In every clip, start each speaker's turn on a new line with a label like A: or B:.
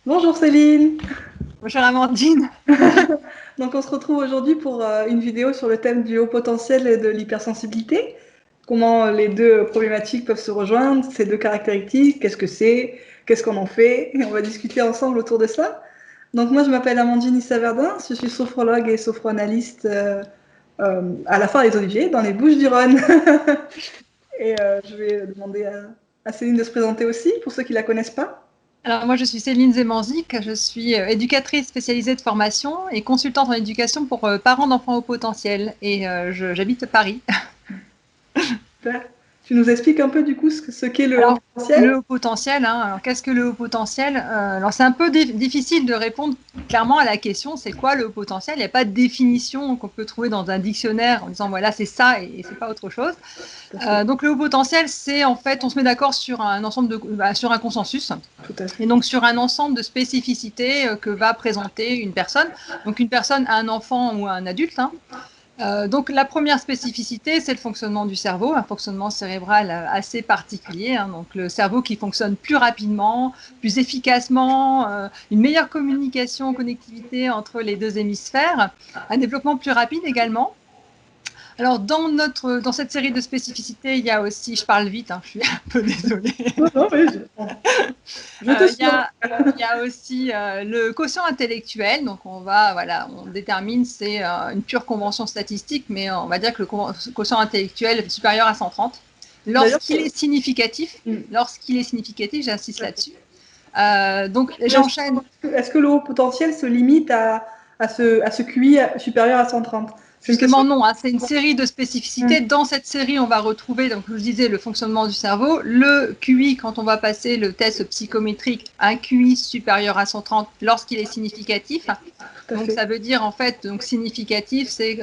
A: Bonjour Céline.
B: Bonjour Amandine.
A: Donc on se retrouve aujourd'hui pour une vidéo sur le thème du haut potentiel et de l'hypersensibilité. Comment les deux problématiques peuvent se rejoindre, ces deux caractéristiques, qu'est-ce que c'est, qu'est-ce qu'on en fait, et on va discuter ensemble autour de ça. Donc moi je m'appelle Amandine Issa-Verdun, je suis sophrologue et sophroanalyste à la Foire des Oliviers dans les Bouches-du-Rhône. Et je vais demander à Céline de se présenter aussi pour ceux qui ne la connaissent pas.
B: Alors moi je suis Céline Zemanzik, je suis éducatrice spécialisée de formation et consultante en éducation pour parents d'enfants au potentiel et j'habite Paris.
A: Super. Tu nous expliques un peu du coup ce qu'est le haut
B: Alors
A: potentiel?
B: le haut potentiel, hein, alors qu'est-ce que le haut potentiel? Alors c'est un peu difficile de répondre clairement à la question, c'est quoi le haut potentiel? Il n'y a pas de définition qu'on peut trouver dans un dictionnaire en disant voilà c'est ça et c'est pas autre chose.
A: Tout à fait.
B: Donc le haut potentiel, c'est en fait on se met d'accord sur un ensemble sur un consensus.
A: Tout à
B: Et
A: fait.
B: donc sur un ensemble de spécificités que va présenter une personne. Donc une personne, un enfant ou un adulte. Hein. Donc la première spécificité, c'est le fonctionnement du cerveau, un fonctionnement cérébral assez particulier. Hein. Donc le cerveau qui fonctionne plus rapidement, plus efficacement, une meilleure communication, connectivité entre les deux hémisphères, un développement plus rapide également. Alors, dans cette série de spécificités, il y a aussi, je parle vite, hein, je suis un peu désolée.
A: Non, non, mais je te
B: Il
A: suis.
B: y a aussi le quotient intellectuel. Donc, voilà, on détermine, c'est une pure convention statistique, mais on va dire que le quotient intellectuel est supérieur à 130.
A: D'ailleurs,
B: Lorsqu'il est significatif, j'insiste là-dessus. Donc,
A: est-ce
B: j'enchaîne.
A: est-ce que le haut potentiel se limite à ce QI supérieur à 130? C'est une question.
B: Justement, non, hein, c'est une série de
A: Hmm.
B: spécificités. Dans cette série, on va retrouver, donc, je disais, le fonctionnement du cerveau, le QI, quand on va passer le test psychométrique, un QI supérieur à 130 lorsqu'il est significatif.
A: Tout à
B: Donc,
A: fait.
B: ça veut dire, en fait, donc, significatif, c'est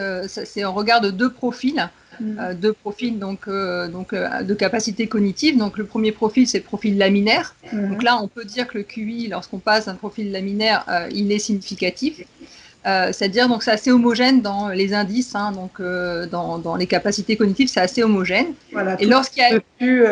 B: on regarde
A: Hmm.
B: deux profils de capacité cognitive. Donc, le premier profil, c'est le profil laminaire. Donc
A: Mhm.
B: là, on peut dire que le QI, lorsqu'on passe d'un profil laminaire, il est significatif. C'est-à-dire donc c'est assez homogène dans les indices, hein, donc dans les capacités cognitives, c'est assez homogène.
A: Voilà,
B: Et
A: tout
B: lorsqu'il y a
A: dessus.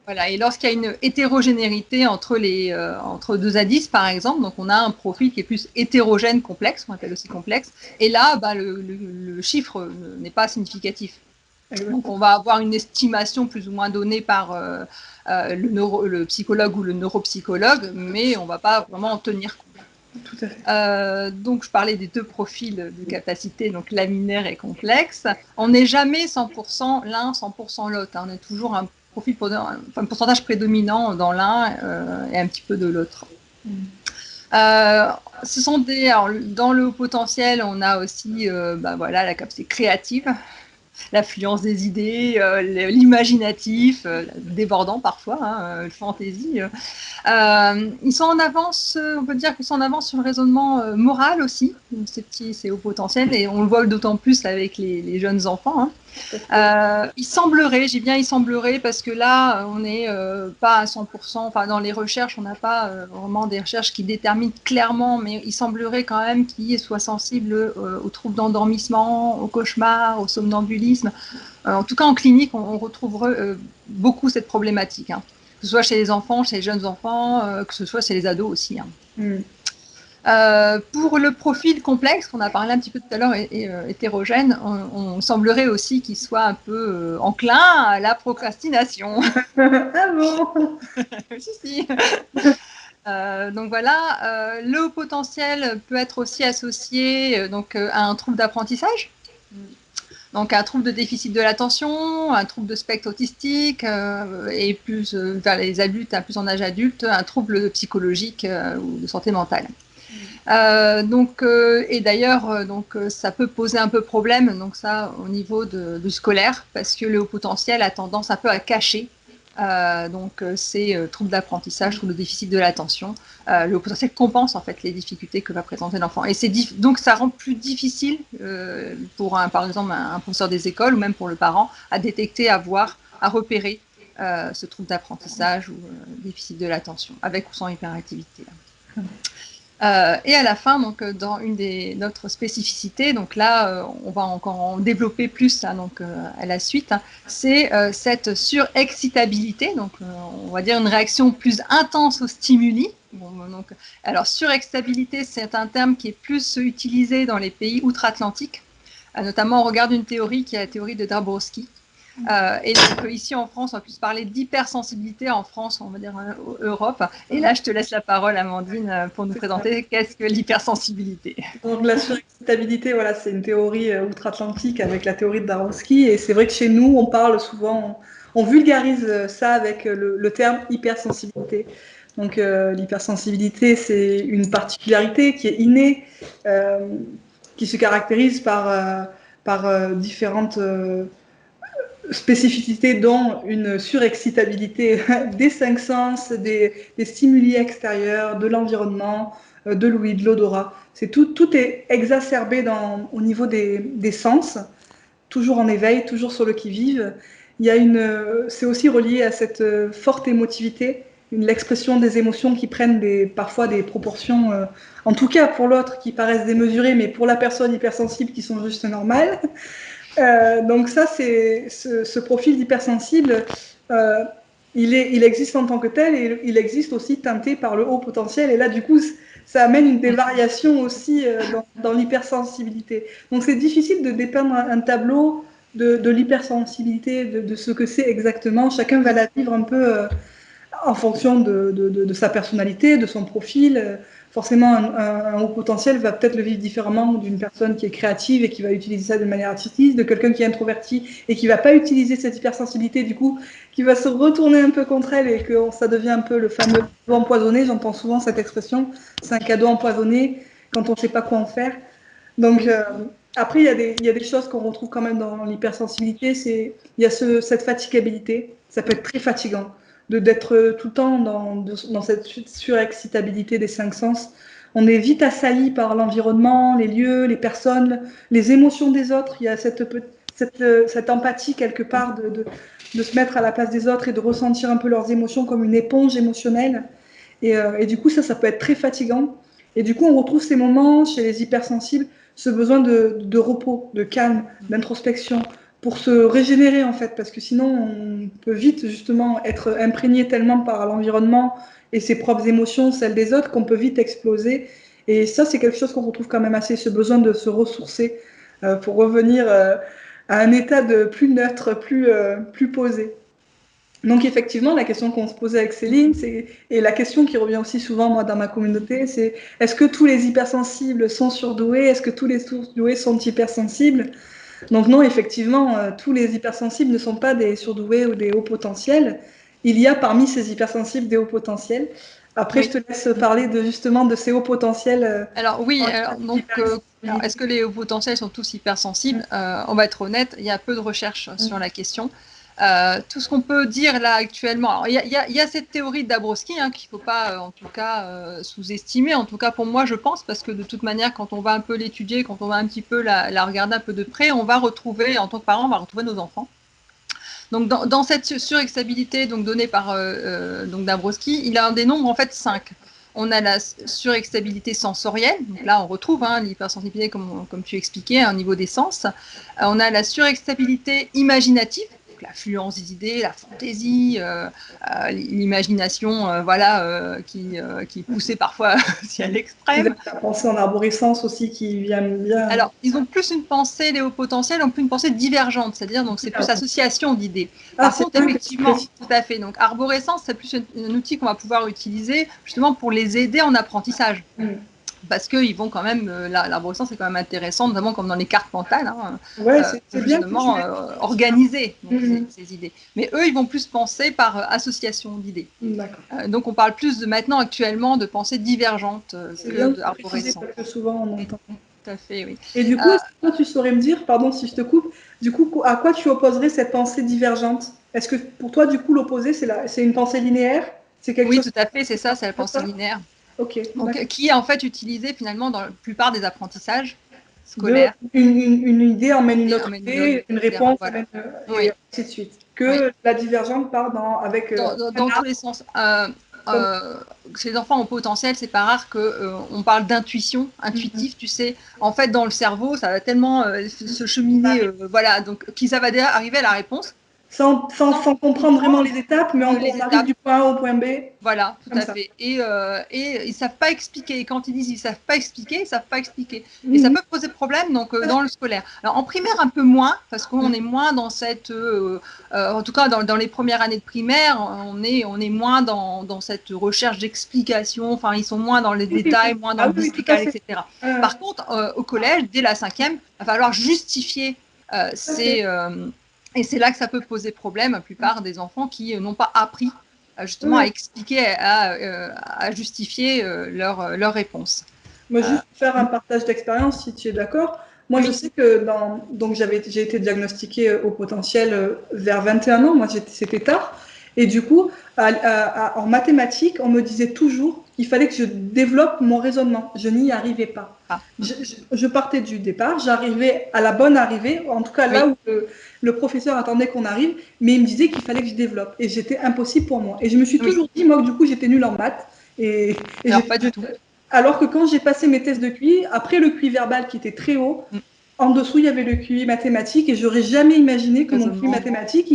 B: voilà, et lorsqu'il y a une hétérogénéité entre deux indices, par exemple, donc on a un profil qui est plus hétérogène complexe, on appelle aussi complexe, et là, bah, le chiffre n'est pas significatif. Donc
A: Exactement.
B: on va avoir une estimation plus ou moins donnée par le psychologue ou le neuropsychologue, mais on ne va pas vraiment en tenir compte.
A: Tout à fait.
B: Donc, je parlais des deux profils de capacité, donc laminaire et complexe. On n'est jamais 100% l'un, 100% l'autre. Hein. On est toujours un pourcentage prédominant dans l'un et un petit peu de l'autre.
A: Hmm.
B: Euh, alors, dans le haut potentiel, on a aussi voilà, la capacité créative, l'affluence des idées, l'imaginatif, débordant parfois, hein, le fantaisie. Ils sont en avance, on peut dire qu'ils sont en avance sur le raisonnement moral aussi, ces hauts potentiels, et on le voit d'autant plus avec les jeunes enfants. Hein.
A: Tout à fait.
B: Il semblerait, j'ai bien il semblerait, parce que là, on n'est pas à 100%, enfin dans les recherches, on n'a pas vraiment des recherches qui déterminent clairement, mais il semblerait quand même qu'ils soient sensibles aux troubles d'endormissement, aux cauchemars, au somnambulisme. En tout cas, en clinique, on retrouverait beaucoup cette problématique. Hein. Que ce soit chez les enfants, chez les jeunes enfants, que ce soit chez les ados aussi. Hein.
A: Hmm.
B: Pour le profil complexe, qu'on a parlé un petit peu tout à l'heure, et hétérogène, on semblerait aussi qu'il soit un peu enclin à la procrastination.
A: Ah bon?
B: Si, si. Donc voilà, le haut potentiel peut être aussi associé à un trouble d'apprentissage. Donc un trouble de déficit de l'attention, un trouble de spectre autistique, et plus vers les adultes, plus en âge adulte, un trouble psychologique ou de santé mentale. Et d'ailleurs, ça peut poser un peu problème, donc ça au niveau du scolaire, parce que le haut potentiel a tendance un peu à cacher ces troubles d'apprentissage, troubles de déficit de l'attention. Le haut potentiel compense en fait les difficultés que va présenter l'enfant. Et donc ça rend plus difficile pour par exemple un professeur des écoles ou même pour le parent à détecter, à voir, à repérer ce trouble d'apprentissage ou déficit de l'attention, avec ou sans hyperactivité. Et à la fin, donc, dans notre spécificité, donc là, on va encore en développer plus hein, donc, à la suite, hein, c'est cette surexcitabilité, donc on va dire une réaction plus intense aux stimuli. Bon, donc, alors, surexcitabilité, c'est un terme qui est plus utilisé dans les pays outre-Atlantique. Notamment, on regarde une théorie qui est la théorie de Dabrowski. Et donc ici en France, on va plus parler d'hypersensibilité en France, on va dire Europe. Et là, je te laisse la parole, Amandine, pour nous présenter qu'est-ce que l'hypersensibilité.
A: Donc la surexcitabilité, voilà, c'est une théorie outre-Atlantique avec la théorie de Dabrowski. Et c'est vrai que chez nous, on parle souvent, on vulgarise ça avec le terme hypersensibilité. Donc l'hypersensibilité, c'est une particularité qui est innée, qui se caractérise par différentes spécificités, dont une surexcitabilité des cinq sens, des stimuli extérieurs, de l'environnement, de l'ouïe, de l'odorat. Tout est exacerbé au niveau des sens, toujours en éveil, toujours sur le qui-vive. C'est aussi relié à cette forte émotivité, l'expression des émotions qui prennent parfois des proportions, en tout cas pour l'autre, qui paraissent démesurées, mais pour la personne hypersensible qui sont juste normales. Donc ça, c'est ce profil d'hypersensible, il existe en tant que tel et il existe aussi teinté par le haut potentiel. Et là, du coup, ça amène des variations aussi dans l'hypersensibilité. Donc c'est difficile de dépeindre un tableau de l'hypersensibilité, de ce que c'est exactement. Chacun va la vivre un peu en fonction de sa personnalité, de son profil. Forcément, un haut potentiel va peut-être le vivre différemment d'une personne qui est créative et qui va utiliser ça de manière artistique, de quelqu'un qui est introverti et qui va pas utiliser cette hypersensibilité, du coup, qui va se retourner un peu contre elle et que ça devient un peu le fameux cadeau empoisonné. J'entends souvent cette expression, c'est un cadeau empoisonné quand on ne sait pas quoi en faire. Donc, après, il y a des choses qu'on retrouve quand même dans l'hypersensibilité. Il y a cette fatigabilité. Ça peut être très fatigant d'être tout le temps dans cette surexcitabilité des cinq sens. On est vite assailli par l'environnement, les lieux, les personnes, les émotions des autres. Il y a cette empathie quelque part de se mettre à la place des autres et de ressentir un peu leurs émotions comme une éponge émotionnelle. Et du coup, ça peut être très fatigant. Et du coup, on retrouve ces moments chez les hypersensibles, ce besoin de repos, de calme, d'introspection, pour se régénérer en fait, parce que sinon on peut vite justement être imprégné tellement par l'environnement et ses propres émotions, celles des autres, qu'on peut vite exploser. Et ça, c'est quelque chose qu'on retrouve quand même assez, ce besoin de se ressourcer pour revenir à un état de plus neutre, plus posé. Donc effectivement, la question qu'on se posait avec Céline, et la question qui revient aussi souvent moi dans ma communauté, c'est est-ce que tous les hypersensibles sont surdoués? Est-ce que tous les surdoués sont hypersensibles? Donc non, effectivement, tous les hypersensibles ne sont pas des surdoués ou des hauts potentiels. Il y a parmi ces hypersensibles des hauts potentiels. Après, je te laisse parler justement de ces hauts potentiels.
B: Alors oui, donc est-ce que les hauts potentiels sont tous hypersensibles? On va être honnête, il y a peu de recherches sur la question. Tout ce qu'on peut dire là actuellement, il y a cette théorie de Dabrowski hein, qu'il ne faut pas en tout cas sous-estimer, en tout cas pour moi je pense, parce que de toute manière quand on va un peu l'étudier, quand on va un petit peu la regarder un peu de près, on va retrouver, en tant que parent, on va retrouver nos enfants. Donc dans cette surexcitabilité donc, donnée par donc Dabrowski, il a un des nombres en fait 5. On a la surexcitabilité sensorielle, donc là on retrouve hein, l'hypersensibilité comme tu expliquais au niveau des sens. On a la surexcitabilité imaginative, l'affluence des idées, la fantaisie, l'imagination, voilà, qui est poussée parfois si à l'extrême.
A: La pensée en arborescence aussi qui vient bien.
B: Alors, ils ont plus une pensée, les hauts potentiels ont plus une pensée divergente, c'est-à-dire donc c'est plus association d'idées. Par contre, effectivement, tout à fait. Donc, arborescence, c'est plus un outil qu'on va pouvoir utiliser justement pour les aider en apprentissage. Parce qu'ils vont quand même, l'arborescence est quand même intéressant, notamment comme dans les cartes mentales, hein,
A: c'est
B: justement organiser donc, ces idées. Mais eux, ils vont plus penser par association d'idées. Donc on parle plus maintenant actuellement de pensée divergente que d'arborescence.
A: Souvent on entend.
B: Tout à fait, oui.
A: Et du coup, toi, tu saurais me dire, pardon si je te coupe, du coup, à quoi tu opposerais cette pensée divergente? Est-ce que pour toi, du coup, l'opposé, c'est une pensée linéaire?
B: Oui, tout à fait, c'est ça, c'est la pensée linéaire. Donc, qui est en fait utilisée finalement dans la plupart des apprentissages scolaires.
A: Une idée emmène une autre idée, une réponse emmène, et ainsi de suite. Que la divergente part dans tous les sens.
B: chez les enfants au potentiel, c'est pas rare qu'on parle d'intuition, intuitif, tu sais. En fait, dans le cerveau, ça va tellement se cheminer, voilà, donc qu'ils va déjà arriver à la réponse.
A: Sans comprendre vraiment les étapes, mais
B: les
A: on arrive du point A au point B.
B: Voilà, tout
A: Comme
B: à
A: ça.
B: fait. Et ils savent pas expliquer. Et quand ils disent ils savent pas expliquer, ils savent pas expliquer. Et
A: Mhm.
B: ça peut poser problème donc dans le scolaire. Alors en primaire un peu moins parce qu'on est moins dans cette, en tout cas dans les premières années de primaire, on est moins dans cette recherche d'explication. Enfin ils sont moins dans les détails, moins dans
A: Ah
B: le
A: oui, tout à
B: lexical,
A: fait.
B: etc. Par contre au collège, dès la 5e, il va falloir justifier et c'est là que ça peut poser problème à la plupart des enfants qui n'ont pas appris justement à expliquer, à justifier leur réponse.
A: Moi, juste faire un partage d'expérience, si tu es d'accord. Moi, je
B: Oui.
A: sais que donc j'ai été diagnostiquée au potentiel vers 21 ans. Moi, c'était tard. Et du coup, en mathématiques, on me disait toujours qu'il fallait que je développe mon raisonnement. Je n'y arrivais pas.
B: Ah.
A: Je partais du départ, j'arrivais à la bonne arrivée, en tout cas là
B: Oui.
A: où le professeur attendait qu'on arrive, mais il me disait qu'il fallait que je développe. Et c'était impossible pour moi. Et je me suis toujours dit, moi, du coup, j'étais nulle en maths.
B: Alors, pas du tout.
A: Alors que quand j'ai passé mes tests de QI, après le QI verbal qui était très haut, en dessous, il y avait le QI mathématique et j'aurais jamais imaginé que mon QI mathématique,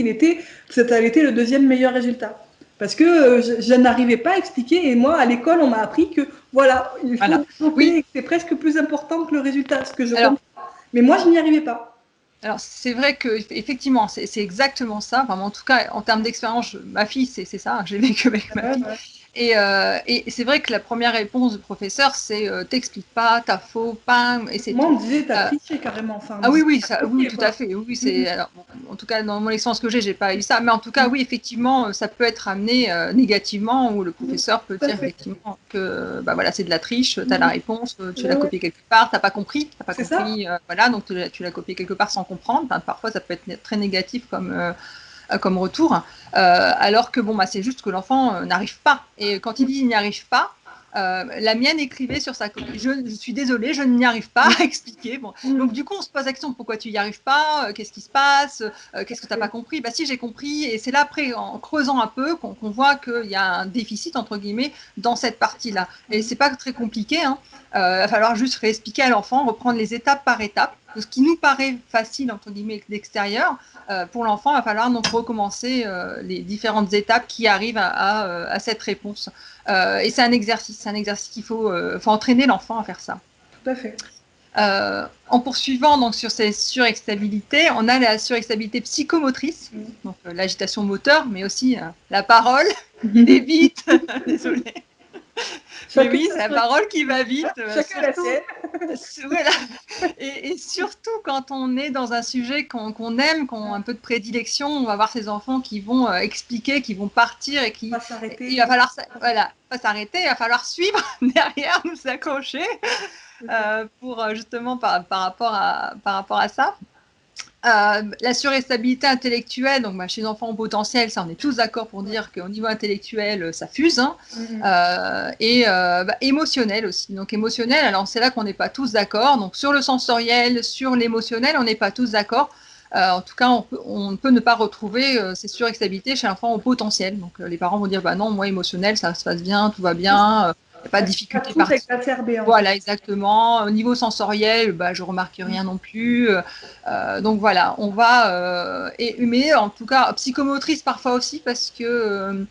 A: ça allait été le deuxième meilleur résultat. Parce que je n'arrivais pas à expliquer et moi, à l'école, on m'a appris que voilà, il faut développer et que c'est presque plus important que le résultat, ce que je comprends. Mais moi, je n'y arrivais pas.
B: Alors, c'est vrai que effectivement, c'est exactement ça. Enfin, en tout cas, en termes d'expérience, ma fille, c'est ça. J'ai vécu avec ma fille. Et c'est vrai que la première réponse du professeur, c'est t'expliques pas, t'as faux, pas, et c'est
A: Moi,
B: tout.
A: on me disait, t'as triché carrément. Enfin,
B: Ah oui, oui, oui, tout à fait. Oui, c'est. Alors, bon, en tout cas, dans mon expérience que j'ai pas eu ça. Mais en tout cas, oui, effectivement, ça peut être amené négativement, où le professeur peut dire effectivement que bah voilà, c'est de la triche. Tu as la réponse, tu l'as copié quelque part, t'as pas compris, voilà, donc tu l'as copié quelque part sans comprendre. Enfin, parfois, ça peut être très négatif comme retour, alors que bon, bah, c'est juste que l'enfant n'arrive pas. Et quand il dit il n'y arrive pas, la mienne écrivait sur sa copie, je suis désolée, je n'y arrive pas à expliquer. Bon. Donc du coup, on se pose la question, pourquoi tu n'y arrives pas, qu'est-ce qui se passe, qu'est-ce que tu n'as pas compris? Bah si, j'ai compris, et c'est là après, en creusant un peu, qu'on voit qu'il y a un déficit, entre guillemets, dans cette partie-là. Et c'est pas très compliqué, hein. Il va falloir juste réexpliquer à l'enfant, reprendre les étape par étape. Ce qui nous paraît facile, entre guillemets, d'extérieur, pour l'enfant, il va falloir donc recommencer les différentes étapes qui arrivent à cette réponse. Et c'est un exercice qu'il faut entraîner l'enfant à faire ça.
A: Tout à fait.
B: En poursuivant donc sur ces surexcitabilités, on a la surexcitabilité psychomotrice, donc l'agitation moteur, mais aussi la parole qui va vite. Désolée. Mais oui, c'est la parole qui va vite.
A: Chacun la sienne.
B: Voilà. Et surtout quand on est dans un sujet qu'on aime, qu'on a un peu de prédilection, on va voir ces enfants qui vont expliquer, qui vont partir et qui. Il va falloir, voilà, pas s'arrêter, il va falloir suivre derrière, nous s'accrocher pour justement par rapport à ça. La surstabilité intellectuelle, donc chez les enfants au potentiel, ça on est tous d'accord pour dire qu'au niveau intellectuel, ça fuse, hein. Et émotionnel aussi. Donc émotionnel, alors c'est là qu'on n'est pas tous d'accord. Donc sur le sensoriel, sur l'émotionnel, on n'est pas tous d'accord. En tout cas, on peut ne pas retrouver ces surexstabilités chez l'enfant au potentiel. Donc les parents vont dire bah non, moi émotionnel, ça se passe bien, tout va bien. Il n'y a pas de difficulté particulière. Voilà, exactement. Au niveau sensoriel, bah, je remarque rien non plus. Donc voilà, on va. Mais en tout cas, psychomotrice parfois aussi, parce que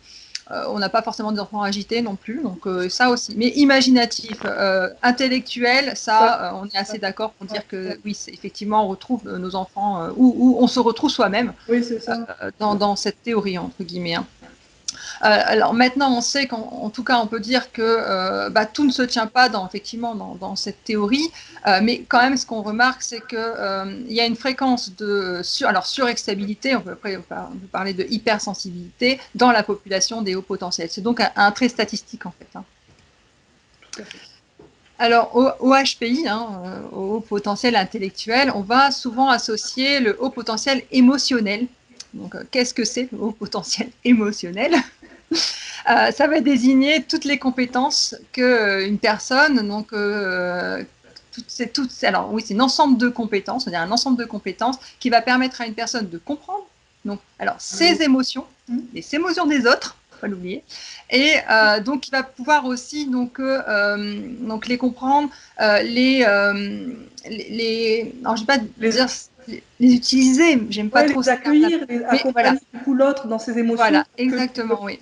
B: on n'a pas forcément des enfants agités non plus. Donc ça aussi. Mais imaginatif, intellectuel, ça, on est assez d'accord pour dire que oui, effectivement, on retrouve nos enfants, ou on se retrouve soi-même dans cette théorie, entre guillemets. Hein. Alors maintenant, on sait qu'en tout cas, on peut dire que tout ne se tient pas effectivement dans cette théorie, mais quand même, ce qu'on remarque, c'est qu'il y a une fréquence de surexcitabilité, on peut parler de hypersensibilité dans la population des hauts potentiels. C'est donc un trait statistique en fait. Hein. Tout à fait. Alors, au HPI, au haut potentiel intellectuel, on va souvent associer le haut potentiel émotionnel. Donc, qu'est-ce que c'est le haut potentiel émotionnel ? Ça va désigner toutes les compétences qu'une personne, donc alors oui, c'est un ensemble de compétences, c'est-à-dire un ensemble de compétences qui va permettre à une personne de comprendre, donc, alors ses émotions, les émotions des autres, pas l'oublier. Et donc, il va pouvoir aussi donc les comprendre, alors, je vais pas dire les utiliser, j'aime pas
A: Ouais,
B: trop
A: les
B: ce terme-là,
A: accueillir, les
B: mais voilà,
A: accompagner du coup l'autre dans ses émotions.
B: voilà, exactement, oui.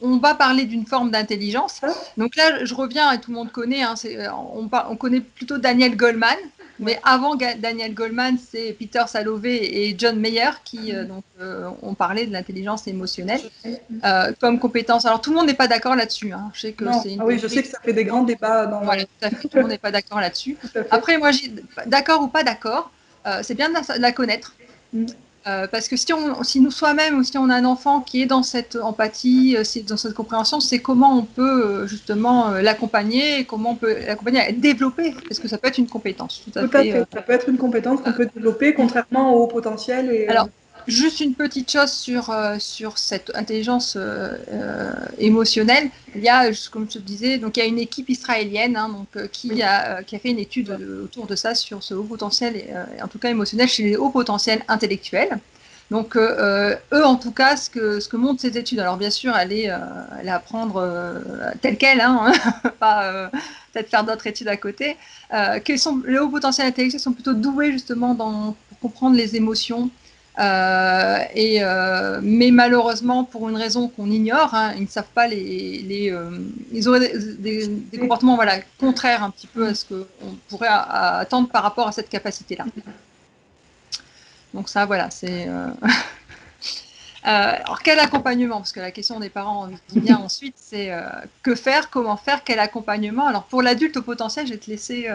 B: On va parler d'une forme d'intelligence. Donc là, je reviens, et tout le monde connaît, hein, on connaît plutôt Daniel Goleman, mais avant Daniel Goleman, c'est Peter Salovey et John Mayer qui ont parlé de l'intelligence émotionnelle comme compétence. Alors tout le monde n'est pas d'accord là-dessus. Hein. Je sais que c'est une
A: je sais que ça fait des grands débats dans
B: voilà, tout à fait. Tout le monde n'est pas d'accord là-dessus. Après, moi, d'accord ou pas d'accord, c'est bien de la connaître. Parce que si nous soi-même ou si on a un enfant qui est dans cette empathie, dans cette compréhension, c'est comment on peut justement l'accompagner, et comment on peut l'accompagner à développer, parce que ça peut être une compétence. Tout à fait.
A: Ça peut être une compétence qu'on peut développer contrairement au haut potentiel.
B: Alors, juste une petite chose sur cette intelligence émotionnelle. Il y a, comme je te disais, donc il y a une équipe israélienne qui a fait une étude autour de ça, sur ce haut potentiel, et en tout cas émotionnel, chez les hauts potentiels intellectuels. Donc, eux, en tout cas, ce que montrent ces études, alors bien sûr, elle est à prendre telle qu'elle, hein, pas peut-être faire d'autres études à côté, que les hauts potentiels intellectuels sont plutôt doués justement pour comprendre les émotions, mais malheureusement, pour une raison qu'on ignore, hein, ils ne savent pas ils auraient des comportements contraires un petit peu à ce qu'on pourrait attendre par rapport à cette capacité-là. Donc ça, voilà, c'est... alors quel accompagnement? Parce que la question des parents qui vient ensuite, c'est que faire, comment faire, quel accompagnement? Alors pour l'adulte au potentiel, je vais te laisser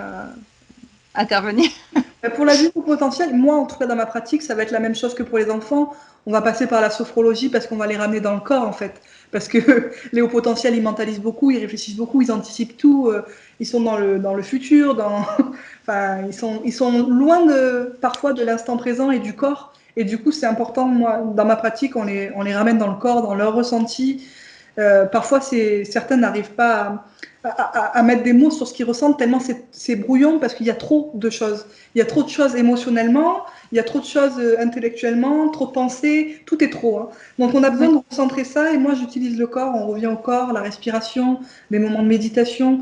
B: intervenir.
A: Pour l'adulte au potentiel, moi en tout cas dans ma pratique, ça va être la même chose que pour les enfants. On va passer par la sophrologie parce qu'on va les ramener dans le corps en fait. Parce que les hauts potentiels, ils mentalisent beaucoup, ils réfléchissent beaucoup, ils anticipent tout, ils sont dans le futur, enfin, ils sont loin parfois de l'instant présent et du corps. Et du coup, c'est important, moi, dans ma pratique, on les ramène dans le corps, dans leur ressenti. Parfois, certains n'arrivent pas à mettre des mots sur ce qu'ils ressentent tellement c'est brouillon parce qu'il y a trop de choses. Il y a trop de choses émotionnellement, il y a trop de choses intellectuellement, trop de pensées, tout est trop. Hein. Donc on a besoin de recentrer ça et moi j'utilise le corps, on revient au corps, la respiration, les moments de méditation.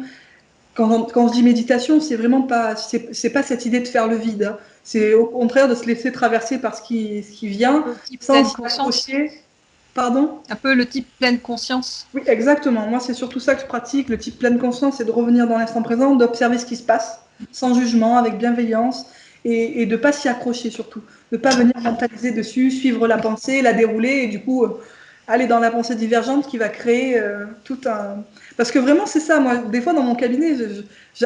A: Quand je dis méditation, c'est vraiment pas, c'est pas cette idée de faire le vide. Hein. C'est au contraire de se laisser traverser par ce qui vient sans s'y accrocher. Pardon?
B: Un peu le type pleine conscience.
A: Oui, exactement. Moi, c'est surtout ça que je pratique. Le type pleine conscience, c'est de revenir dans l'instant présent, d'observer ce qui se passe, sans jugement, avec bienveillance, et de ne pas s'y accrocher surtout. De ne pas venir mentaliser dessus, suivre la pensée, la dérouler, et du coup, aller dans la pensée divergente qui va créer tout un... Parce que vraiment, c'est ça. Moi, des fois, dans mon cabinet,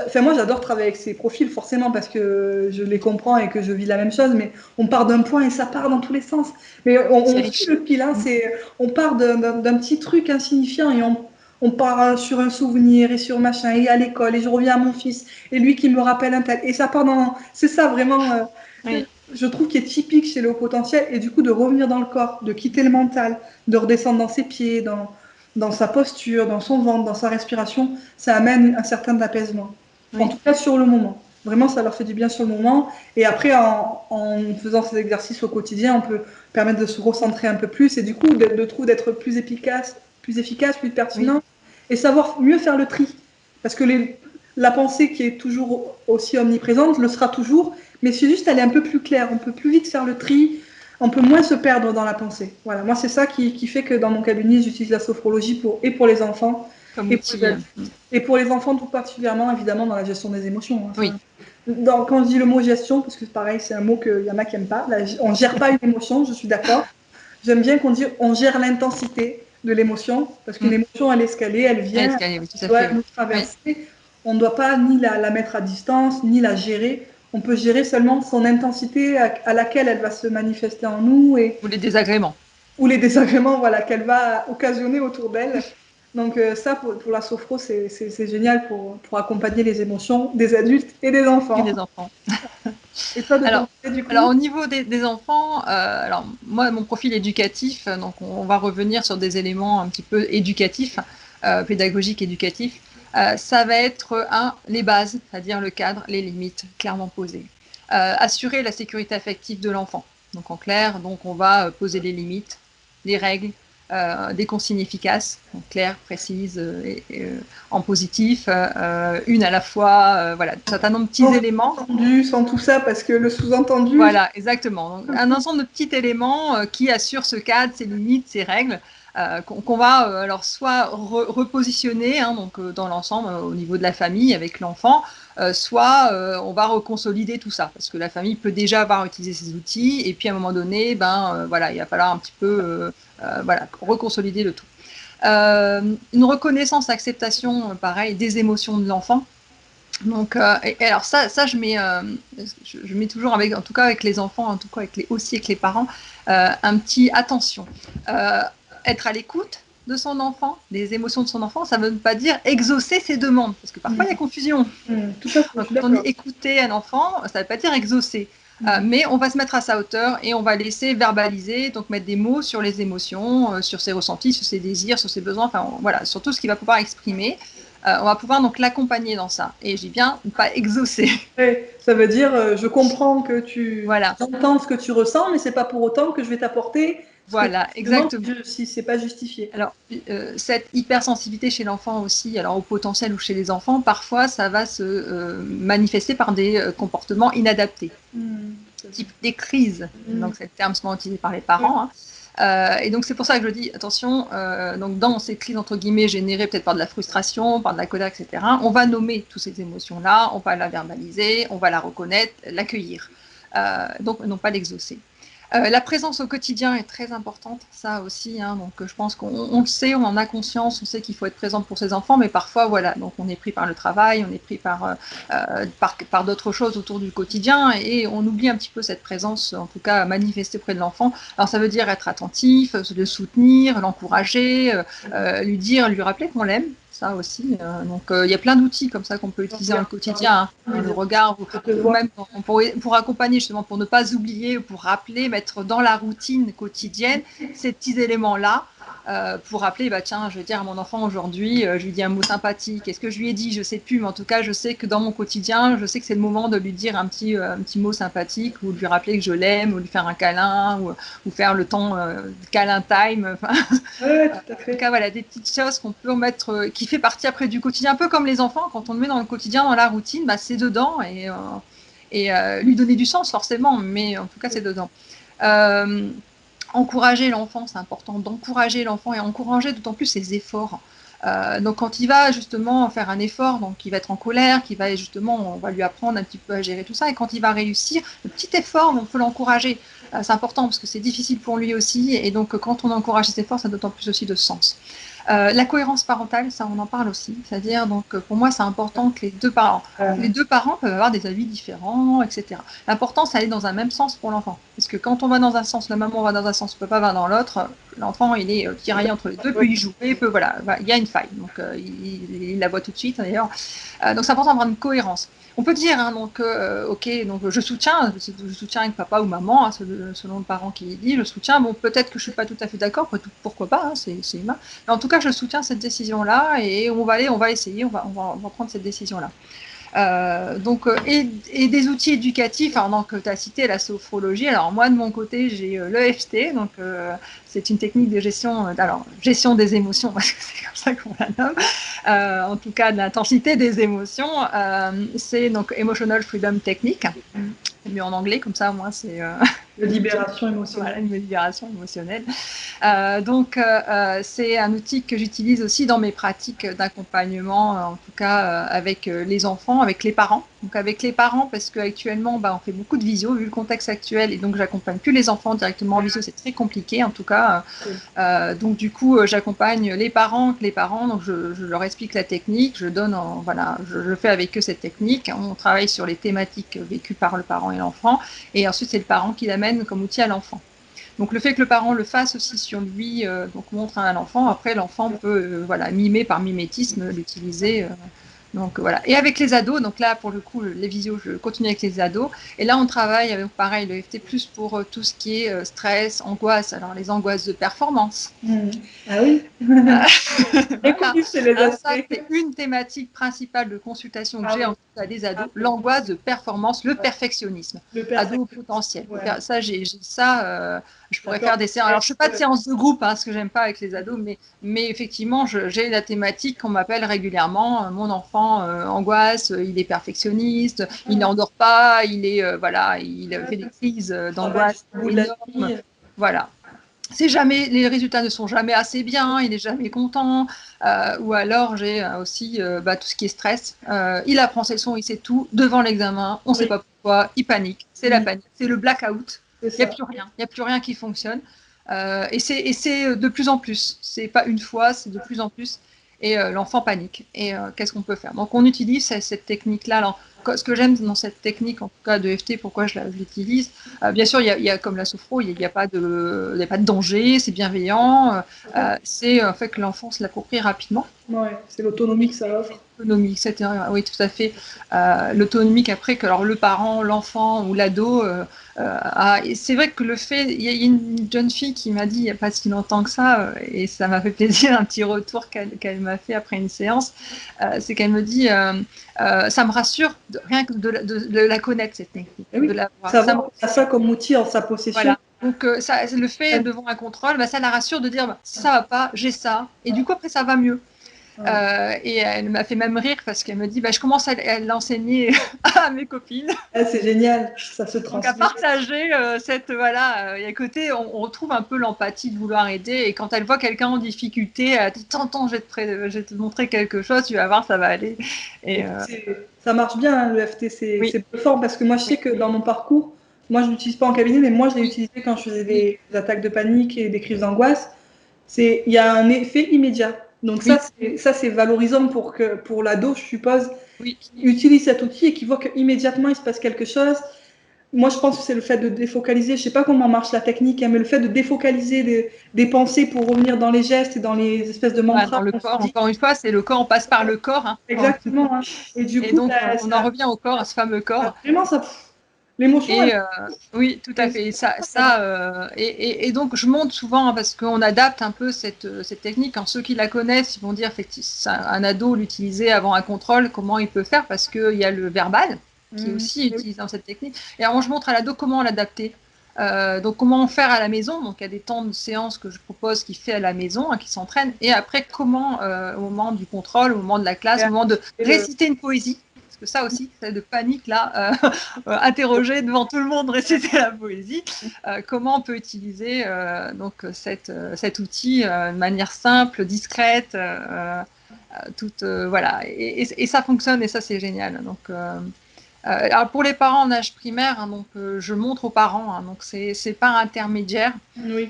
A: enfin, moi, j'adore travailler avec ces profils, forcément, parce que je les comprends et que je vis la même chose, mais on part d'un point et ça part dans tous les sens. Mais on suit le fil, hein, on part d'un petit truc insignifiant et on part sur un souvenir et sur machin, et à l'école, et je reviens à mon fils, et lui qui me rappelle un tel. Et ça part dans... C'est ça, vraiment... je trouve qu'il est typique chez le haut potentiel, et du coup de revenir dans le corps, de quitter le mental, de redescendre dans ses pieds, dans sa posture, dans son ventre, dans sa respiration, ça amène un certain apaisement. En tout cas sur le moment. Vraiment, ça leur fait du bien sur le moment. Et après, en faisant ces exercices au quotidien, on peut permettre de se recentrer un peu plus et du coup d'être plus efficace, plus pertinent et savoir mieux faire le tri. Parce que la pensée qui est toujours aussi omniprésente le sera toujours, mais c'est juste elle est un peu plus claire. On peut plus vite faire le tri, on peut moins se perdre dans la pensée. Voilà, moi c'est ça qui fait que dans mon cabinet j'utilise la sophrologie pour les enfants et pour les enfants tout particulièrement évidemment dans la gestion des émotions. Hein, quand je dis le mot gestion, parce que pareil c'est un mot qu'il y en a qui n'aiment pas, là, on ne gère pas une émotion, je suis d'accord. J'aime bien qu'on dise on gère l'intensité de l'émotion, parce qu'une émotion elle est escalée, elle vient, elle doit nous traverser. On ne doit pas ni la mettre à distance, ni la gérer. On peut gérer seulement son intensité à laquelle elle va se manifester en nous.
B: Ou les désagréments.
A: Ou les désagréments voilà, qu'elle va occasionner autour d'elle. Donc ça, pour la sophro, c'est génial pour accompagner les émotions des adultes et des enfants.
B: Et des enfants.
A: Et toi, de ton côté, du coup?
B: Alors, au niveau des enfants, alors moi, mon profil éducatif, donc on va revenir sur des éléments un petit peu éducatifs, pédagogiques, éducatifs. Ça va être les bases, c'est-à-dire le cadre, les limites clairement posées. Assurer la sécurité affective de l'enfant. Donc en clair, donc on va poser les limites, les règles, des consignes efficaces, donc claires, précises, en positif, une à la fois, voilà, un certain nombre de petits éléments.
A: Sans tout ça, parce que le sous-entendu.
B: Voilà, exactement. Donc, un ensemble de petits éléments qui assurent ce cadre, ces limites, ces règles, qu'on va alors soit repositionner donc, dans l'ensemble au niveau de la famille avec l'enfant, soit on va reconsolider tout ça, parce que la famille peut déjà avoir utilisé ces outils, et puis à un moment donné, voilà, il va falloir un petit peu voilà, reconsolider le tout. Une reconnaissance, acceptation, pareil, des émotions de l'enfant. Donc, et alors ça je mets toujours avec, en tout cas avec les enfants, en tout cas aussi avec les parents, un petit attention. Être à l'écoute de son enfant, des émotions de son enfant, ça ne veut pas dire exaucer ses demandes, parce que parfois il y a confusion.
A: Tout à fait,
B: Quand on dit écouter un enfant, ça ne veut pas dire exaucer. Mais on va se mettre à sa hauteur et on va laisser verbaliser, donc mettre des mots sur les émotions, sur ses ressentis, sur ses désirs, sur ses besoins, enfin voilà, sur tout ce qu'il va pouvoir exprimer. On va pouvoir donc l'accompagner dans ça. Et j'ai bien pas exaucer.
A: Ouais, ça veut dire, je comprends que tu entends ce que tu ressens, mais c'est pas pour autant que je vais t'apporter ce
B: voilà,
A: que tu
B: exactement.
A: demandes si c'est pas justifié.
B: Alors, cette hypersensibilité chez l'enfant aussi, alors au potentiel ou chez les enfants, parfois ça va se manifester par des comportements inadaptés, type des crises. Donc, c'est le terme souvent utilisé par les parents. Hein. Et donc c'est pour ça que je dis attention, donc dans ces crises entre guillemets générées peut-être par de la frustration, par de la colère, etc., on va nommer toutes ces émotions-là, on va la verbaliser, on va la reconnaître, l'accueillir, donc non pas l'exaucer. La présence au quotidien est très importante, ça aussi. Hein, donc, je pense qu'on le sait, on en a conscience, on sait qu'il faut être présente pour ses enfants, mais parfois, voilà, donc on est pris par le travail, on est pris par d'autres choses autour du quotidien, et on oublie un petit peu cette présence, en tout cas manifestée auprès de l'enfant. Alors, ça veut dire être attentif, le soutenir, l'encourager, lui rappeler qu'on l'aime. Ça aussi. Donc, il y a plein d'outils comme ça qu'on peut utiliser dans le quotidien. Hein, le regard, ou même pour accompagner, justement, pour ne pas oublier, pour rappeler, mettre dans la routine quotidienne ces petits éléments-là. Pour rappeler, tiens, je vais dire à mon enfant aujourd'hui, je lui dis un mot sympathique. Est-ce que je lui ai dit? Je ne sais plus, mais en tout cas, je sais que dans mon quotidien, je sais que c'est le moment de lui dire un petit mot sympathique, ou de lui rappeler que je l'aime, ou lui faire un câlin, ou faire le temps câlin time.
A: Ouais, tout à fait.
B: En tout cas, voilà, des petites choses qu'on peut mettre, qui fait partie après du quotidien, un peu comme les enfants, quand on le met dans le quotidien, dans la routine, c'est dedans, et lui donner du sens forcément, mais en tout cas, c'est dedans. Encourager l'enfant, c'est important d'encourager l'enfant et encourager d'autant plus ses efforts. Donc quand il va justement faire un effort, donc il va être en colère, on va lui apprendre un petit peu à gérer tout ça, et quand il va réussir, le petit effort, on peut l'encourager. C'est important parce que c'est difficile pour lui aussi, et donc quand on encourage ses efforts, ça a d'autant plus aussi de sens. La cohérence parentale, ça on en parle aussi, c'est-à-dire donc pour moi c'est important que les deux parents peuvent avoir des avis différents, etc. L'important c'est d'aller dans un même sens pour l'enfant, parce que quand on va dans un sens, la maman va dans un sens, le papa va dans l'autre, l'enfant il est tiraillé entre les deux, peut y jouer, il y a une faille, donc il la voit tout de suite d'ailleurs. Donc c'est important d'avoir une cohérence. On peut dire, hein, donc, ok, donc je soutiens avec papa ou maman, hein, selon le parent qui dit, je soutiens. Bon, peut-être que je suis pas tout à fait d'accord, pourquoi pas, hein, c'est humain. Mais en tout cas, je soutiens cette décision-là, et on va essayer, on va prendre cette décision-là. Et des outils éducatifs. Alors, donc, tu as cité la sophrologie. Alors, moi, de mon côté, j'ai l'EFT. Donc, c'est une technique de gestion des émotions, parce que c'est comme ça qu'on la nomme. En tout cas, de l'intensité des émotions. C'est donc Emotional Freedom Technique. C'est mieux en anglais, comme ça, moi, c'est.
A: Libération émotionnelle.
B: Voilà, une libération émotionnelle. C'est un outil que j'utilise aussi dans mes pratiques d'accompagnement, en tout cas avec les enfants, avec les parents. Donc avec les parents, parce qu'actuellement, on fait beaucoup de visio, vu le contexte actuel, et donc j'accompagne plus les enfants directement en visio, c'est très compliqué en tout cas. Donc du coup, j'accompagne les parents, donc je leur explique la technique, je fais avec eux cette technique, on travaille sur les thématiques vécues par le parent et l'enfant, et ensuite c'est le parent qui l'amène comme outil à l'enfant. Donc le fait que le parent le fasse aussi sur lui, donc montre à l'enfant, après l'enfant peut mimer par mimétisme, l'utiliser. Donc voilà. Et avec les ados, donc là pour le coup les visios, je continue avec les ados. Et là on travaille avec pareil le FT plus pour tout ce qui est stress, angoisse. Alors les angoisses de performance.
A: Ah oui.
B: Voilà.
A: C'est les aspects.
B: Ça c'est une thématique principale de consultation que j'ai en tout à des ados, l'angoisse de performance, le perfectionnisme, ado au potentiel.
A: Ouais.
B: Ça, j'ai ça, je pourrais faire des séances. Alors, je ne fais pas de séances de groupe, ce que j'aime pas avec les ados, mais effectivement, j'ai la thématique qu'on m'appelle régulièrement. Mon enfant angoisse, il est perfectionniste, il n'endort pas, il fait des crises d'angoisse énormes. Voilà. Les résultats ne sont jamais assez bien, il n'est jamais content, ou alors j'ai aussi tout ce qui est stress. Il apprend ses leçons, il sait tout, devant l'examen, on ne sait pas pourquoi, il panique, c'est la panique, c'est le blackout, il n'y a plus rien qui fonctionne. Et c'est de plus en plus, c'est pas une fois, c'est de plus en plus, et l'enfant panique. Et qu'est-ce qu'on peut faire? Donc on utilise cette technique-là. Alors, ce que j'aime dans cette technique, en tout cas de FT, pourquoi je l'utilise, bien sûr, il y a comme la sophro, il n'y a pas de danger, c'est bienveillant, c'est en fait que l'enfant se l'approprie rapidement.
A: Ouais, c'est l'autonomie que ça offre.
B: L'autonomie, etc. Oui, tout à fait. L'autonomie qu'après, que alors, le parent, l'enfant ou l'ado a. Et c'est vrai que le fait. Il y a une jeune fille qui m'a dit il n'y a pas si longtemps que ça, et ça m'a fait plaisir, un petit retour qu'elle m'a fait après une séance, c'est qu'elle me dit ça me rassure rien que de la connaître, cette technique.
A: Oui,
B: de la voir.
A: savoir ça comme outil en sa possession.
B: Voilà. Donc, le fait devant un contrôle, ça la rassure de dire si ça va pas, j'ai ça. Et du coup, après, ça va mieux. Et elle m'a fait même rire parce qu'elle me dit je commence à l'enseigner à mes copines.
A: C'est génial, ça se transmet.
B: Donc à partager cette et à côté on retrouve un peu l'empathie de vouloir aider, et quand elle voit quelqu'un en difficulté, elle dit t'entends, je vais te montrer quelque chose, tu vas voir, ça va aller. Et
A: ça marche bien, le FT, c'est plus fort parce que moi je sais que dans mon parcours, moi je l'utilise pas en cabinet, mais moi je l'ai utilisé quand je faisais des attaques de panique et des crises d'angoisse. Il y a un effet immédiat. Donc ça c'est valorisant pour l'ado, je suppose, qui utilise cet outil et qui voit qu'immédiatement il se passe quelque chose. Moi, je pense que c'est le fait de défocaliser. Je ne sais pas comment marche la technique, mais le fait de défocaliser des pensées pour revenir dans les gestes et dans les espèces de mantras.
B: Dans le corps, encore une fois, c'est le corps, on passe par le corps.
A: Exactement. Et du coup,
B: donc, on en revient au corps, à ce fameux corps.
A: Vraiment, l'émotion.
B: Oui, tout à fait. Et donc, je montre souvent, parce qu'on adapte un peu cette technique. Quand ceux qui la connaissent, ils vont dire un ado l'utiliser avant un contrôle, comment il peut faire, parce qu'il y a le verbal qui est aussi utilisé dans cette technique. Et alors, je montre à l'ado comment l'adapter. Donc, comment faire à la maison. Donc, il y a des temps de séance que je propose qu'il fait à la maison, qui s'entraîne. Et après, comment, au moment du contrôle, au moment de la classe, au moment de réciter une poésie. Parce que ça aussi, c'est de panique, là, interroger devant tout le monde, réciter la poésie. Comment on peut utiliser cet outil de manière simple, discrète, voilà. Et ça fonctionne, et ça, c'est génial. Donc, alors pour les parents en âge primaire, je montre aux parents, donc c'est pas intermédiaire.
A: Oui,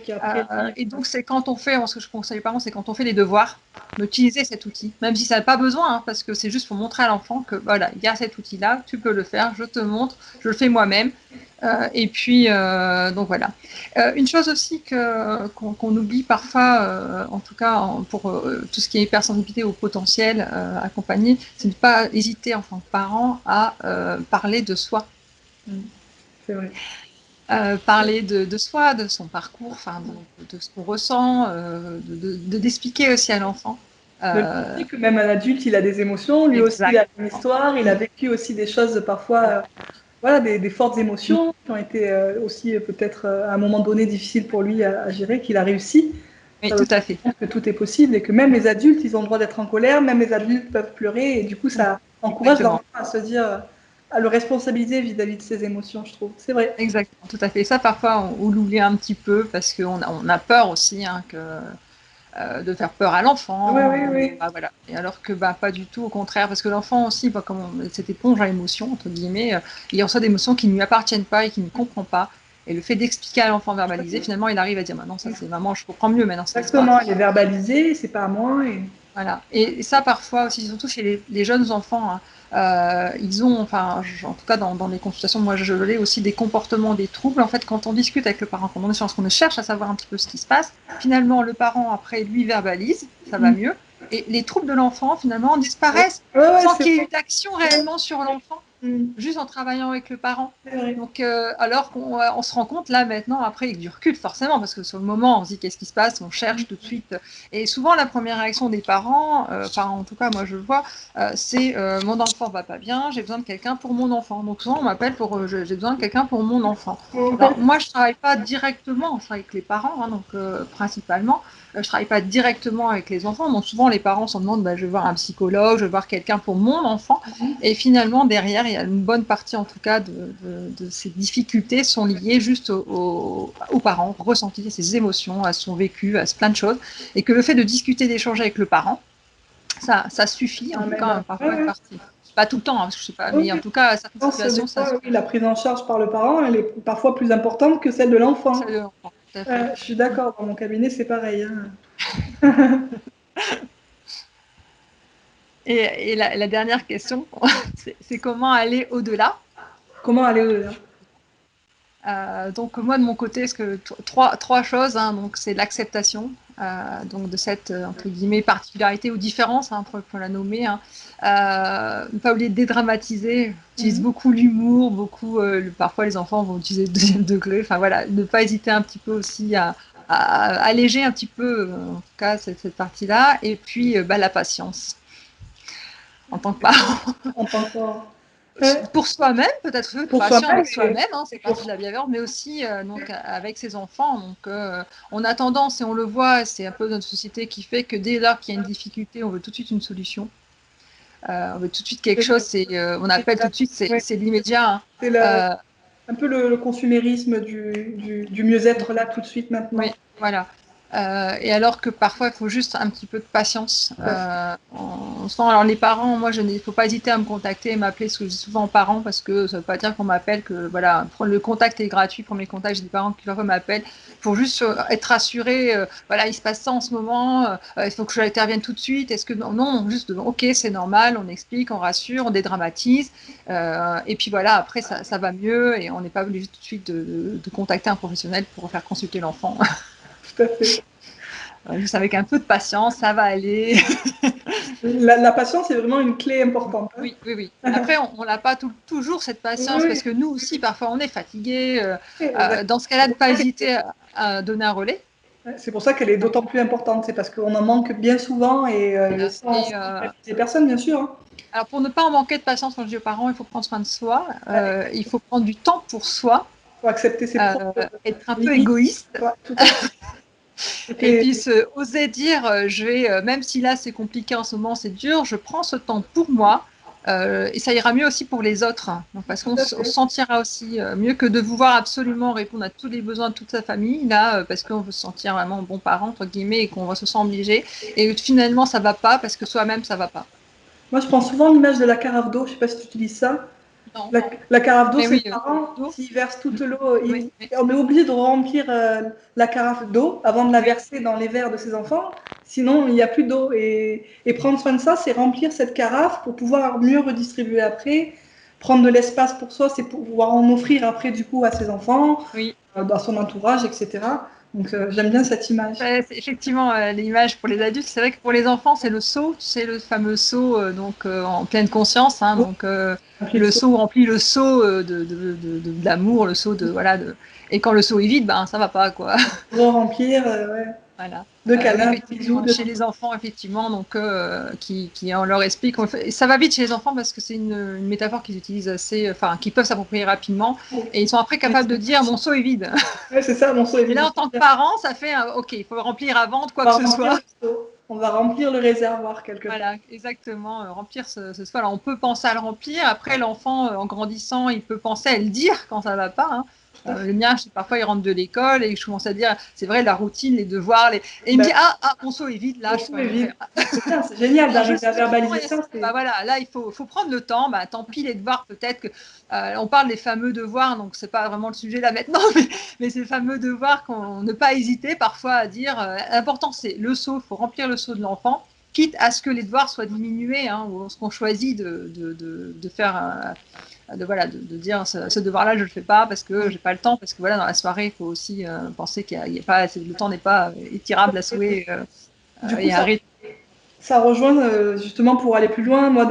B: et donc c'est quand on fait, ce que je conseille aux parents, c'est quand on fait les devoirs, d'utiliser cet outil, même si ça n'a pas besoin, parce que c'est juste pour montrer à l'enfant que voilà, il y a cet outil-là, tu peux le faire, je te montre, je le fais moi-même. Et puis, donc voilà. Une chose aussi qu'on oublie parfois, en tout cas pour tout ce qui est hypersensibilité au potentiel accompagné, c'est de ne pas hésiter en tant que parent à parler de soi.
A: C'est vrai.
B: Parler de soi, de son parcours, de ce qu'on ressent, d'expliquer aussi à l'enfant.
A: Que même un adulte, il a des émotions, lui aussi il a une histoire, il a vécu aussi des choses parfois... Voilà, des fortes émotions qui ont été aussi peut-être à un moment donné difficiles pour lui à gérer, qu'il a réussi.
B: Oui, tout à fait.
A: Que tout est possible et que même les adultes, ils ont le droit d'être en colère, même les adultes peuvent pleurer, et du coup, ça encourage l'enfant à se dire, à le responsabiliser vis-à-vis de ses émotions, je trouve. C'est vrai.
B: Exactement, tout à fait. Ça, parfois, on l'oublie un petit peu parce qu'on a peur aussi de faire peur à l'enfant.
A: Oui.
B: Voilà. Et alors que pas du tout, au contraire, parce que l'enfant aussi, comme cette éponge à émotions, entre guillemets, il reçoit des émotions qui ne lui appartiennent pas et qu'il ne comprend pas. Et le fait d'expliquer à l'enfant verbalisé, finalement, il arrive à dire non, ça c'est maman, je comprends mieux maintenant.
A: Exactement, il est verbalisé, c'est pas à moi.
B: Voilà. Et ça, parfois aussi, surtout chez les jeunes enfants, ils ont, en tout cas dans les consultations, moi je l'ai aussi, des comportements, des troubles. En fait, quand on discute avec le parent, quand on est sur ce qu'on cherche à savoir un petit peu ce qui se passe, finalement, le parent, après, lui verbalise, ça va mieux. Et les troubles de l'enfant, finalement, disparaissent sans qu'il y ait eu d'action réellement sur l'enfant. juste en travaillant avec le parent.
A: C'est vrai.
B: Donc, alors qu'on se rend compte là maintenant, après avec du recul forcément, parce que sur le moment on se dit qu'est-ce qui se passe, on cherche tout de suite. Et souvent la première réaction des parents, en tout cas moi je le vois, c'est mon enfant va pas bien, j'ai besoin de quelqu'un pour mon enfant. Donc souvent on m'appelle pour j'ai besoin de quelqu'un pour mon enfant. Alors moi je travaille pas directement, je travaille avec les parents, hein, donc principalement. Je travaille pas directement avec les enfants, donc souvent les parents s'en demandent, je vais voir un psychologue, je vais voir quelqu'un pour mon enfant, et finalement derrière il y a une bonne partie en tout cas de ces difficultés sont liées juste aux parents, ressentir ses émotions, à son vécu, à plein de choses, et que le fait de discuter, d'échanger avec le parent, ça suffit en tout cas parfois une partie. Pas tout le temps, hein, parce que je sais pas, mais en tout cas à certaines situations, ça suffit.
A: Oui, la prise en charge par le parent, elle est parfois plus importante que celle de l'enfant.
B: Celle de l'enfant, tout à fait.
A: Je suis d'accord, dans mon cabinet, c'est pareil. Hein.
B: Et la dernière question, c'est comment aller au-delà.
A: Comment aller au-delà?
B: Donc moi de mon côté, trois choses. Hein, donc c'est l'acceptation donc de cette entre guillemets particularité ou différence, hein, pour la nommer. Hein. Ne pas oublier de dédramatiser. J'utilise beaucoup l'humour, beaucoup. Parfois les enfants vont utiliser le deuxième degré. Enfin voilà, ne pas hésiter un petit peu aussi à alléger un petit peu en tout cas cette partie-là. Et puis la patience en tant que parent.
A: En tant que parent.
B: Pour soi-même, peut-être
A: pour
B: patient avec
A: soi-même,
B: soi-même, hein, c'est partie de la bienveillance, mais aussi donc avec ses enfants. Donc, on a tendance, et on le voit, c'est un peu notre société qui fait que dès lors qu'il y a une difficulté, on veut tout de suite une solution. On veut tout de suite quelque chose. On appelle tout de suite, c'est l'immédiat. Hein.
A: C'est un peu le consumérisme du mieux-être là tout de suite maintenant.
B: Oui, voilà. Et alors que parfois, il faut juste un petit peu de patience. Alors les parents, moi, il ne faut pas hésiter à me contacter et m'appeler, ce que je dis souvent aux parents, parce que ça ne veut pas dire qu'on m'appelle, que voilà, le contact est gratuit. Pour mes contacts, j'ai des parents qui leur m'appellent pour juste être rassurés. Voilà, il se passe ça en ce moment, il faut que je intervienne tout de suite. Est-ce que non, juste ok, c'est normal, on explique, on rassure, on dédramatise. Et puis voilà, après, ça va mieux et on n'est pas obligé tout de suite de contacter un professionnel pour faire consulter l'enfant.
A: Tout à fait.
B: Juste avec un peu de patience, ça va aller.
A: La patience est vraiment une clé importante. Hein.
B: Oui. Après, on n'a pas toujours cette patience parce que nous aussi, parfois, on est fatigué. Dans ce cas-là, ne pas hésiter à donner un relais.
A: C'est pour ça qu'elle est d'autant plus importante. C'est parce qu'on en manque bien souvent et sans les personnes, bien sûr. Hein.
B: Alors, pour ne pas en manquer de patience, quand je dis aux parents, il faut prendre soin de soi. Il faut prendre du temps pour soi.
A: Il faut accepter ses propres
B: être un peu égoïste.
A: Ouais, tout à fait.
B: Et puis oser dire, même si là c'est compliqué en ce moment, c'est dur, je prends ce temps pour moi et ça ira mieux aussi pour les autres. Hein. Donc, parce qu'on se sentira aussi mieux que de vouloir absolument répondre à tous les besoins de toute sa famille, là, parce qu'on veut se sentir vraiment bon parent, entre guillemets, et qu'on va se sentir obligé. Et finalement, ça va pas parce que soi-même, ça va pas.
A: Moi, je prends souvent l'image de la carafe d'eau. Je sais pas si tu utilises ça. La carafe d'eau, c'est le parent, s'il verse toute l'eau, on est obligé de remplir la carafe d'eau avant de la verser dans les verres de ses enfants, sinon il n'y a plus d'eau. Et prendre soin de ça, c'est remplir cette carafe pour pouvoir mieux redistribuer après. Prendre de l'espace pour soi, c'est pour pouvoir en offrir après du coup à ses enfants, dans son entourage, etc. Donc j'aime bien cette image.
B: C'est effectivement l'image pour les adultes. C'est vrai que pour les enfants, c'est le seau, tu sais, le fameux seau en pleine conscience. Hein, donc le seau remplit le seau de l'amour, le seau de voilà. Et quand le seau est vide, ben ça va pas quoi.
A: Remplir, ouais.
B: Voilà.
A: De câlins, de bisous.
B: Chez les enfants, effectivement, donc qui on leur explique. Ça va vite chez les enfants parce que c'est une métaphore qu'ils utilisent assez, qui peuvent s'approprier rapidement. Et ils sont après capables de dire mon seau est vide.
A: Ouais, c'est ça, mon seau est vide.
B: Et là, en tant que parent, ça fait ok, il faut le remplir avant de quoi que ce soit.
A: On va remplir le réservoir quelque part.
B: Voilà, exactement, remplir ce seau. Alors, on peut penser à le remplir. Après, l'enfant, en grandissant, il peut penser à le dire quand ça va pas. Hein. Le mien, parfois, il rentre de l'école et je commence à dire, c'est vrai, la routine, les devoirs. Et il me dit, mon seau est vide, là.
A: Mon seau est vide. C'est génial d'arriver à verbaliser ça.
B: Voilà, là, il faut prendre le temps. Tant pis, les devoirs, peut-être que. On parle des fameux devoirs, donc c'est pas vraiment le sujet là maintenant, mais ces fameux devoirs qu'on ne pas hésiter parfois à dire. L'important, c'est le seau, il faut remplir le seau de l'enfant, quitte à ce que les devoirs soient diminués, hein, ou ce qu'on choisit de faire. De dire ce devoir-là je le fais pas parce que j'ai pas le temps, parce que voilà, dans la soirée il faut aussi penser qu'il y a pas, le temps n'est pas étirable à souhait.
A: Du coup, ça rejoint justement pour aller plus loin. Moi,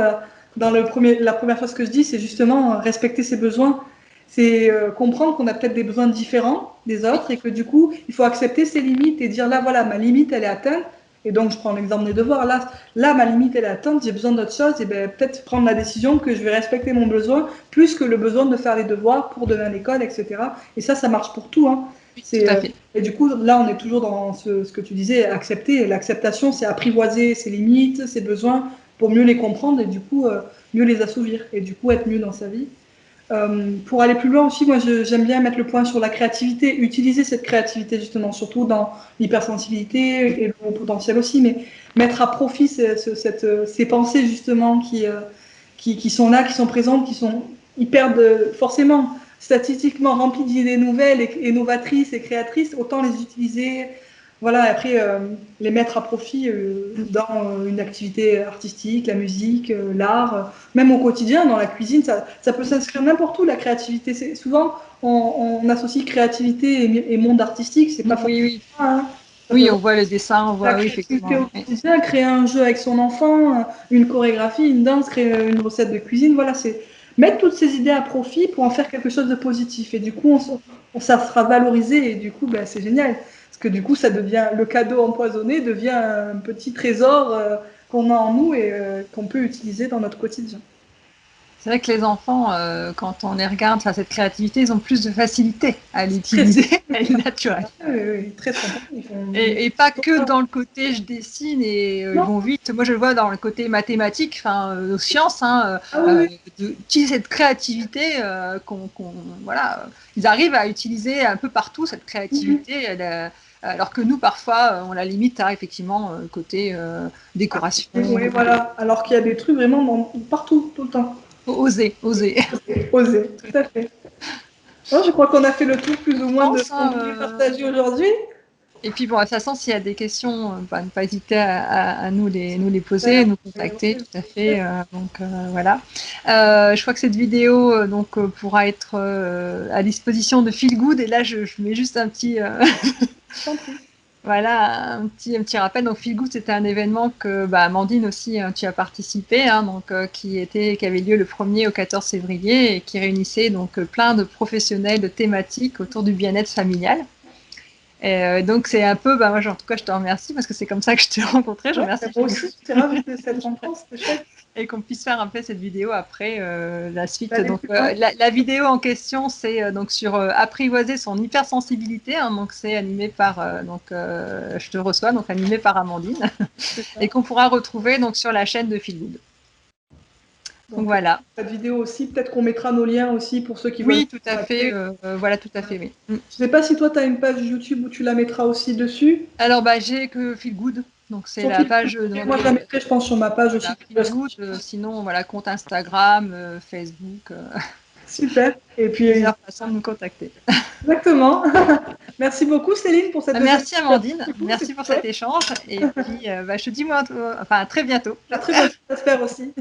A: dans la première chose que je dis, c'est justement respecter ses besoins. C'est comprendre qu'on a peut-être des besoins différents des autres et que du coup, il faut accepter ses limites et dire là, voilà, ma limite, elle est atteinte. Et donc, je prends l'exemple des devoirs. Là, ma limite, elle est atteinte, j'ai besoin d'autre chose. Et ben, peut-être prendre la décision que je vais respecter mon besoin plus que le besoin de faire les devoirs pour demain à l'école, etc. Et ça marche pour tout. Hein.
B: Tout à fait.
A: Et du coup, là, on est toujours dans ce que tu disais, accepter. L'acceptation, c'est apprivoiser ses limites, ses besoins pour mieux les comprendre et du coup, mieux les assouvir. Et du coup, être mieux dans sa vie. Pour aller plus loin aussi, moi j'aime bien mettre le point sur la créativité, utiliser cette créativité justement, surtout dans l'hypersensibilité et le haut potentiel aussi, mais mettre à profit ces pensées justement qui sont là, qui sont présentes, qui sont forcément statistiquement remplies d'idées nouvelles et novatrices et créatrices, autant les utiliser, voilà, après les mettre à profit dans une activité artistique, la musique, l'art, même au quotidien, dans la cuisine, ça peut s'inscrire n'importe où, la créativité. Souvent, on associe créativité et monde artistique, c'est pas
B: Oui, oui.
A: forcément ça. Hein.
B: Oui, on voit le dessin, on
A: La
B: voit, oui,
A: créativité au
B: effectivement.
A: quotidien, créer un jeu avec son enfant, une chorégraphie, une danse, créer une recette de cuisine, voilà, c'est mettre toutes ces idées à profit pour en faire quelque chose de positif. Et du coup, ça sera valorisé et du coup, ben, c'est génial. Parce que du coup, ça devient, le cadeau empoisonné devient un petit trésor qu'on a en nous et qu'on peut utiliser dans notre quotidien.
B: C'est vrai que les enfants, quand on les regarde, cette créativité, ils ont plus de facilité à
A: Très,
B: l'utiliser, elle est naturelle.
A: oui, oui, très spontané.
B: Et pas que dans le côté je dessine et ils vont vite. Moi, je le vois dans le côté mathématique, aux sciences, hein,
A: Ah oui,
B: d'utiliser cette créativité voilà, ils arrivent à utiliser un peu partout cette créativité. Alors que nous, parfois, on la limite à effectivement côté décoration.
A: oui, voilà. Alors qu'il y a des trucs vraiment partout, tout le temps.
B: Oser, oser.
A: Oser, tout à fait. Non, je crois qu'on a fait le tour plus ou moins de ce qu'on voulait partager aujourd'hui.
B: Et puis bon, de toute façon, s'il y a des questions, ne pas hésiter à nous les poser, nous contacter, tout à fait. Voilà. Je crois que cette vidéo pourra être à disposition de Feel Good. Et là, je mets juste un petit, voilà, un petit rappel. Donc Feel Good, c'était un événement que Amandine aussi, tu as participé, hein, qui avait lieu le 1er au 14 février et qui réunissait donc plein de professionnels de thématiques autour du bien-être familial. Et donc c'est un peu, moi en tout cas je te remercie parce que c'est comme ça que je t'ai rencontré. Je remercie.
A: Moi aussi, je t'ai ravie de cette rencontre, c'était chouette.
B: Et qu'on puisse faire un peu cette vidéo après la suite. Donc la vidéo en question, c'est donc sur apprivoiser son hypersensibilité. Hein, donc c'est animé par je te reçois, donc animé par Amandine, et qu'on pourra retrouver donc sur la chaîne de Feel Good. Donc voilà.
A: Cette vidéo aussi, peut-être qu'on mettra nos liens aussi pour ceux qui veulent.
B: Oui, tout à fait. Voilà, tout à fait, oui.
A: Je ne sais pas si toi, tu as une page YouTube où tu la mettras aussi dessus.
B: Alors, j'ai que Feel Good. Donc, c'est la page.
A: Moi, je la mettrai, je pense, sur ma page aussi.
B: Feel Good. Sinon, voilà, compte Instagram, Facebook.
A: Super. Et puis,
B: plusieurs façons de nous contacter.
A: Exactement. Merci beaucoup, Céline, pour cette.
B: Merci, Amandine. Merci pour cet échange. Et puis, je te dis, moi, à très bientôt.
A: À très bientôt, j'espère aussi.